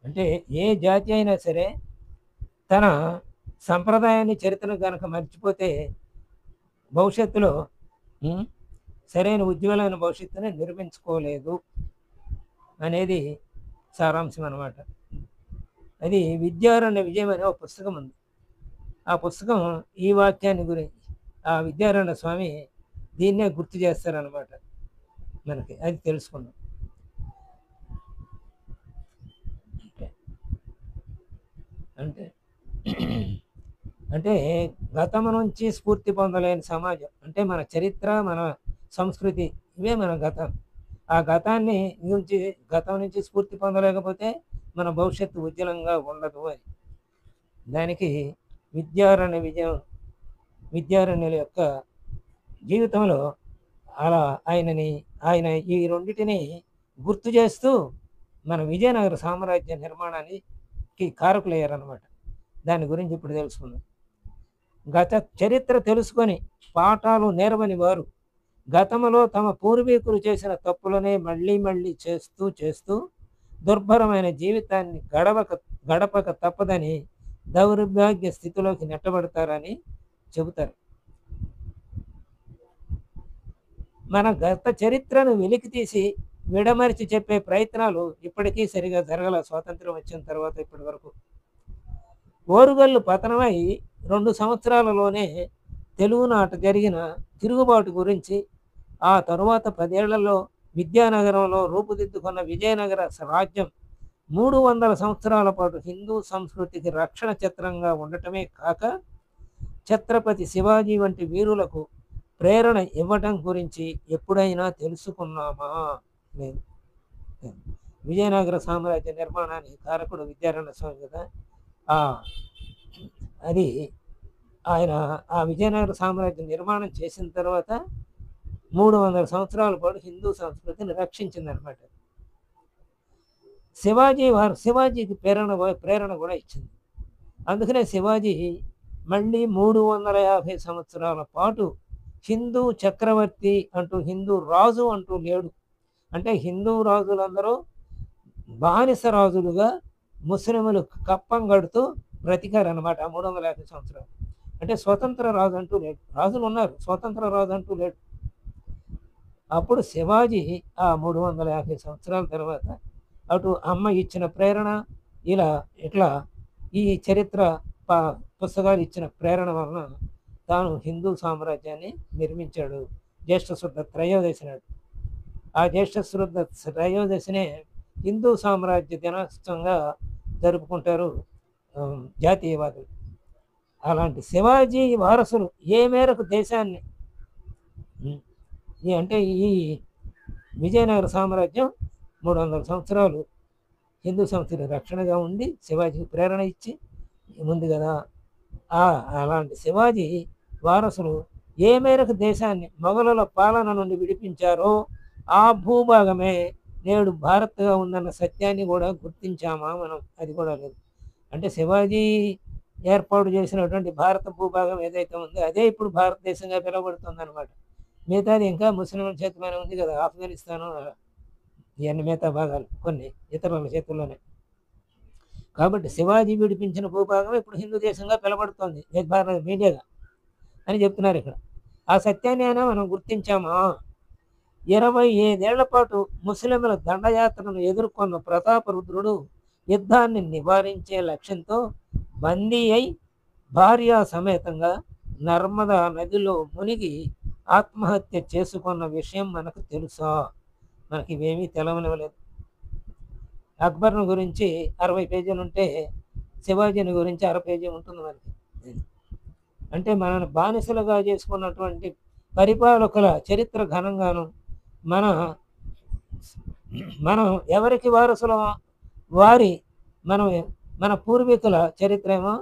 అంటే ఏ జాతి అయినా సరే తన సంప్రదాయాన్ని చరిత్రను కనుక మర్చిపోతే భవిష్యత్తులో సరైన ఉజ్వలమైన భవిష్యత్తుని నిర్మించుకోలేదు అనేది సారాంశం అన్నమాట. అది విద్యారణ్య విజయం అనే ఒక పుస్తకం ఉంది. ఆ పుస్తకం ఈ వాక్యాన్ని గురించి ఆ విద్యారణ్య స్వామి దీన్నే గుర్తు చేస్తారనమాట మనకి. అది తెలుసుకున్నాం. అంటే అంటే గతము నుంచి స్ఫూర్తి పొందలేని సమాజం అంటే మన చరిత్ర, మన సంస్కృతి ఇవే మన గతం. ఆ గతాన్ని గతం నుంచి స్ఫూర్తి పొందలేకపోతే మన భవిష్యత్తు ఉజ్వలంగా ఉండదు అని. దానికి విద్యారణ్యుల యొక్క జీవితంలో అలా ఆయన ఈ రెండిటిని గుర్తు చేస్తూ మన విజయనగర సామ్రాజ్య నిర్మాణానికి కారకులయ్యారనమాట. దాని గురించి ఇప్పుడు తెలుసుకుందాం. గత చరిత్ర తెలుసుకొని పాఠాలు నేర్వని వారు గతంలో తమ పూర్వీకులు చేసిన తప్పులనే మళ్ళీ మళ్ళీ చేస్తూ దుర్భరమైన జీవితాన్ని గడపక తప్పదని దౌర్భాగ్య స్థితిలోకి నెట్టబడతారని చెబుతారు. మన గత చరిత్రను వెలికి తీసి విడమరిచి చెప్పే ప్రయత్నాలు ఇప్పటికీ సరిగా జరగల. స్వాతంత్రం వచ్చిన తర్వాత ఇప్పటి వరకు ఓరుగల్లు పతనమై 2 సంవత్సరాలలోనే తెలుగునాట జరిగిన తిరుగుబాటు గురించి, ఆ తరువాత 10 ఏళ్లలో విద్యానగరంలో రూపుదిద్దుకున్న విజయనగర రాజ్యం 300 సంవత్సరాల పాటు హిందూ సంస్కృతికి రక్షణ చిత్రంగా ఉండటమే కాక ఛత్రపతి శివాజీ వంటి వీరులకు ప్రేరణ ఇవ్వటం గురించి ఎప్పుడైనా తెలుసుకున్నామా? లేదు. విజయనగర సామ్రాజ్య నిర్మాణానికి కారకుడు విద్యారణ్య స్వామి కదా. అది ఆయన ఆ విజయనగర సామ్రాజ్యం నిర్మాణం చేసిన తర్వాత 300 సంవత్సరాల పాటు హిందూ సంస్కృతిని రక్షించిందనమాట. శివాజీకి ప్రేరణ కూడా ఇచ్చింది. అందుకనే శివాజీ మళ్ళీ 350 సంవత్సరాల పాటు హిందూ చక్రవర్తి అంటూ, హిందూ రాజు అంటూ లేడు. అంటే హిందూ రాజులందరూ బానిస రాజులుగా ముస్లింలు కప్పం కడుతూ బ్రతికారనమాట 350 సంవత్సరాలు. అంటే స్వతంత్ర రాజు అంటూ లేడు. రాజులు ఉన్నారు, స్వతంత్ర రాజు అంటూ లేడు. అప్పుడు శివాజీ ఆ 350 సంవత్సరాల తర్వాత అటు అమ్మ ఇచ్చిన ప్రేరణ, ఇట్లా ఈ చరిత్ర పుస్తకాలు ఇచ్చిన ప్రేరణ వలన తాను హిందూ సామ్రాజ్యాన్ని నిర్మించాడు. జ్యేష్ఠశుద్ధ త్రయోదశి నాడు. ఆ జ్యేష్ఠశుద్ధ త్రయోదశినే హిందూ సామ్రాజ్య దినోత్సవంగా జరుపుకుంటారు జాతీయవాదులు. అలాంటి శివాజీ వారసులు ఏ మేరకు దేశాన్ని అంటే ఈ విజయనగర సామ్రాజ్యం 300 సంవత్సరాలు హిందూ సంస్కృతి రక్షణగా ఉండి శివాజీకి ప్రేరణ ఇచ్చి ఉంది కదా. అలాంటి శివాజీ వారసులు ఏ మేరకు దేశాన్ని మొఘలుల పాలన నుండి విడిపించారో ఆ భూభాగమే నేడు భారత్గా ఉందన్న సత్యాన్ని కూడా గుర్తించామా మనం? అది కూడా లేదు. అంటే శివాజీ ఏర్పాటు చేసినటువంటి భారత భూభాగం ఏదైతే ఉందో అదే ఇప్పుడు భారతదేశంగా పిలువబడుతుంది అనమాట. మిగతాది ఇంకా ముస్లింల చేతిలోనే ఉంది కదా. ఆఫ్ఘనిస్తాను ఇవన్నీ మిగతా భాగాలు కొన్ని ఇతరుల చేతుల్లోనే. కాబట్టి శివాజీ విడిపించిన భూభాగం ఇప్పుడు హిందూ దేశంగా పిలబడుతోంది భారత మీడియాగా అని చెప్తున్నారు ఇక్కడ. ఆ సత్యాన్ని అయినా మనం గుర్తించామా? 25 ఏళ్ల పాటు ముస్లింల దండయాత్రను ఎదుర్కొన్న ప్రతాపరుద్రుడు యుద్ధాన్ని నివారించే లక్ష్యంతో బందీ అయి భార్య సమేతంగా నర్మదా నదిలో మునిగి ఆత్మహత్య చేసుకున్న విషయం మనకు తెలుసా? మనకి ఇవేమీ తెలవనివ్వలేదు. అక్బర్ను గురించి 60 పేజీలు ఉంటే శివాజీని గురించి 6 పేజీ ఉంటుంది మనకి. అంటే మనల్ని బానిసలుగా చేసుకున్నటువంటి పరిపాలకుల చరిత్ర ఘనంగాను మనం ఎవరికి వారసులో మన పూర్వీకుల చరిత్ర ఏమో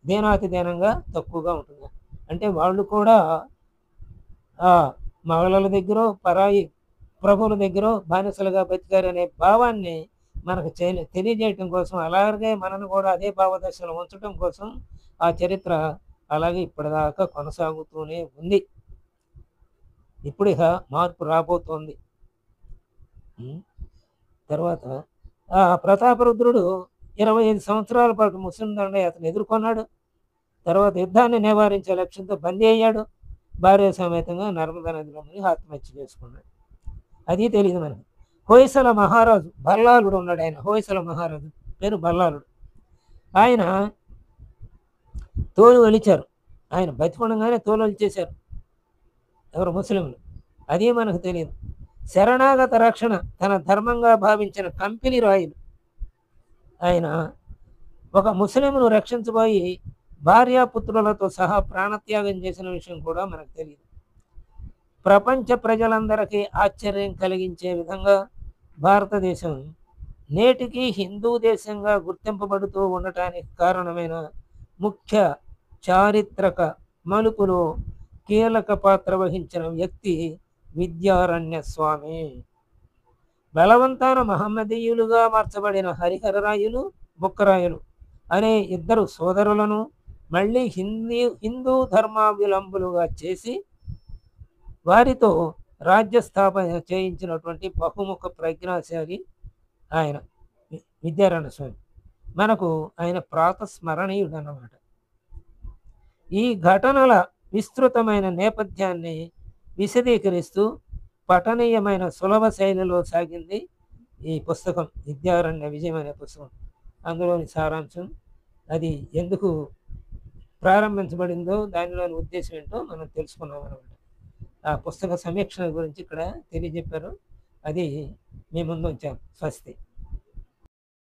దీనాతిదీనంగా తక్కువగా ఉంటుంది. అంటే వాళ్ళు కూడా మొఘలుల దగ్గర పరాయి ప్రభువుల దగ్గర బానిసలుగా బతికారనే భావాన్ని మనకు తెలియజేయటం కోసం, అలాగే మనను కూడా అదే భావదర్శనం ఉంచడం కోసం ఆ చరిత్ర అలాగే ఇప్పటిదాకా కొనసాగుతూనే ఉంది. ఇప్పుడు ఇక మార్పు రాబోతోంది. హ్మ్. తర్వాత ఆ ప్రతాపరుద్రుడు 25 సంవత్సరాల పాటు ముస్లిం దండయాత్రను ఎదుర్కొన్నాడు. తర్వాత యుద్ధాన్ని నివారించే లక్ష్యంతో బందీ అయ్యాడు. భార్య సమేతంగా నర్మదా నదిలో మునిగి ఆత్మహత్య చేసుకున్నాడు. అది తెలీదు మనకి. హొయసల మహారాజు బల్లాలుడు ఉన్నాడు ఆయన. హొయసల మహారాజు పేరు బల్లాలుడు. ఆయన తోలు ఒలిచారు. ఆయన బతికుండగానే తోలు ఒలిచేశారు ఎవరు ముస్లింలు. అది మనకు తెలియదు. శరణాగత రక్షణ తన ధర్మంగా భావించిన కంపెనీ రాయులు ఆయన ఒక ముస్లింను రక్షించబోయి భార్యాపుత్రులతో సహా ప్రాణత్యాగం చేసిన విషయం కూడా మనకు తెలియదు. ప్రపంచ ప్రజలందరికీ ఆశ్చర్యం కలిగించే విధంగా భారతదేశం నేటికి హిందూ దేశంగా గుర్తింపబడుతూ ఉండటానికి కారణమైన ముఖ్య చారిత్రక మలుపులో కీలక పాత్ర వహించిన వ్యక్తి విద్యారణ్య స్వామి. బలవంతాన మహమ్మదీయులుగా మార్చబడిన హరిహరరాయులు, బుక్కరాయులు అనే ఇద్దరు సోదరులను మళ్ళీ హిందూ ధర్మావలంబులుగా చేసి వారితో రాజ్య స్థాపన చేయించినటువంటి బహుముఖ ప్రజ్ఞాశాలి ఆయన విద్యారణ్య స్వామి. మనకు ఆయన ప్రాతస్మరణీయుడు అన్నమాట. ఈ ఘటనల విస్తృతమైన నేపథ్యాన్ని విశదీకరిస్తూ పఠనీయమైన సులభ శైలిలో సాగింది ఈ పుస్తకం, విద్యారణ్య విజయం అనే పుస్తకం. అందులోని సారాంశం, అది ఎందుకు ప్రారంభించబడిందో, దానిలోని ఉద్దేశం ఏంటో మనం తెలుసుకున్నాం అనమాట. ఆ పుస్తక సమీక్షణ గురించి ఇక్కడ తెలియజెప్పారు. అది మీ ముందు ఉంచాను. స్వస్తి.